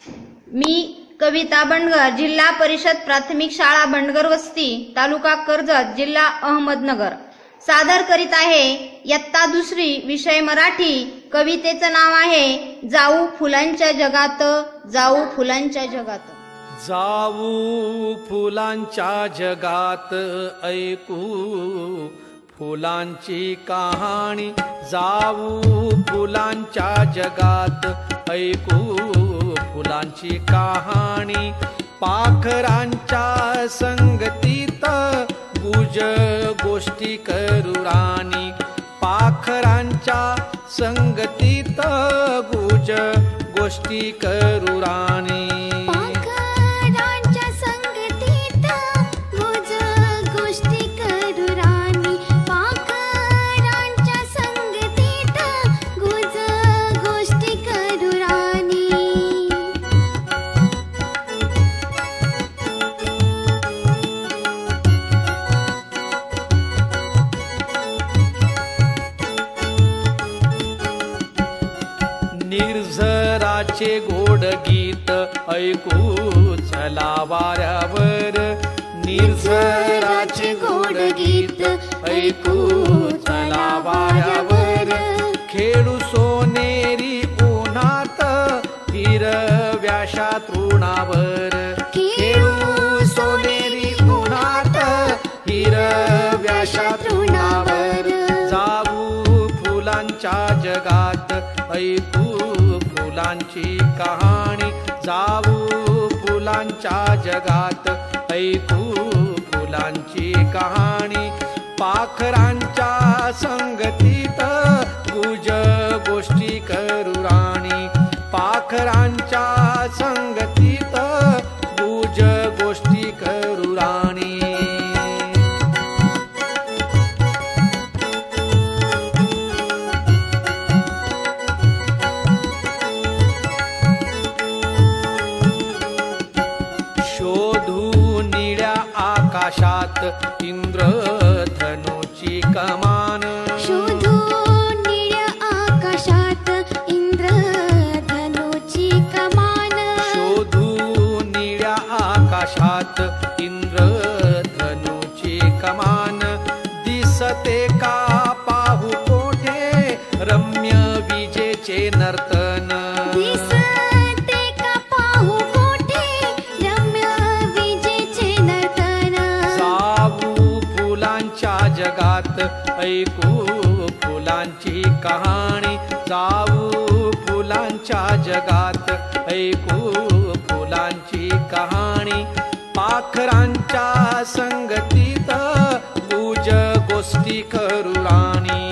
मी कविता बंडगर, जिल्हा परिषद प्राथमिक शाळा बंडगर वस्ती, तालुका कर्जत, जिल्हा अहमदनगर सादर करीत आहे इयत्ता दुसरी, विषय मराठी। कवितेचं नाव आहे जाऊ फुलांच्या जगात, जाऊ फुलांच्या जगात। जाऊ फुलांच्या जगात, ऐकू फुलांची कहाणी। जाऊ फुलांच्या जगात, ऐकू फुलांची कहाणी। पाखरांच्या संगतीत गुज गोष्टी करू राणी। पाखरांच्या संगतीत गुज गोष्टी करू राणी। निर्झराचे गोड गीत ऐकू चला वाऱ्यावर। निर्झराचे गोड गीत ऐकू चला वाऱ्यावर। खेळू सोनेरी उन्हात हिरव्याशा तृणावर। खेळू सोनेरी उन्हात हिरव्याशा तृणावर। जाऊ फुलांच्या जगात, ऐकू फुलांची कहाणी। जाऊ फुलांच्या जगात, ऐकू फुलांची कहाणी। पाखरांच्या संगतीत गुज गोष्टी करू राणी। पाखरांच्या संगतीत गुज गोष्टी करू राणी। शोधू निळ्या आकाशात इंद्रधनुची कमान। शोधू निळ्या आकाशात इंद्रधनुची कमान। शोधू निळ्या आकाशात इंद्रधनुची कमान। दिसते का पाहू कोठे रम्य विजेचे नर्तन। जगात ऐकू फुलांची कहाणी। जाऊ फुलांच्या जगात, ऐकू फुलांची कहाणी। पाखरांच्या संगतीत गुज गोष्टी करू राणी।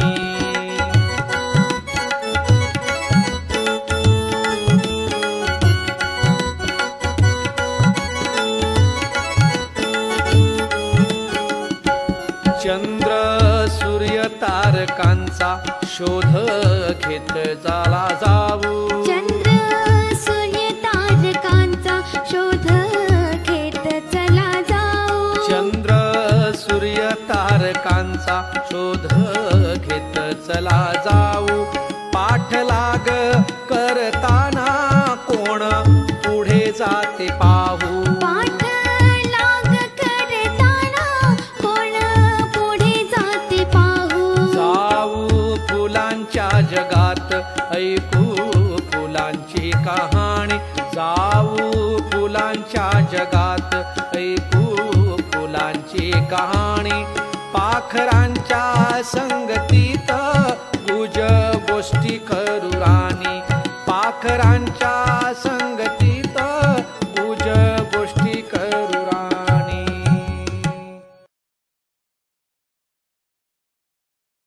चंद्र सूर्य तारकांचा शोध घेत चला जाऊ। चंद्र सूर्य तारकांचा शोध घेत चला जाऊ। चंद्र सूर्य तारकांचा शोध घेत चला जाऊ। पाठलाग करताना कोण पुढे जाते पाहू। जगात ऐकू फुलांची कहाणी। जाऊ फुलांच्या जगात, ऐकू फुलांची कहाणी। पाखरांच्या संगतीत गुज गोष्टी करू राणी। पाखरांच्या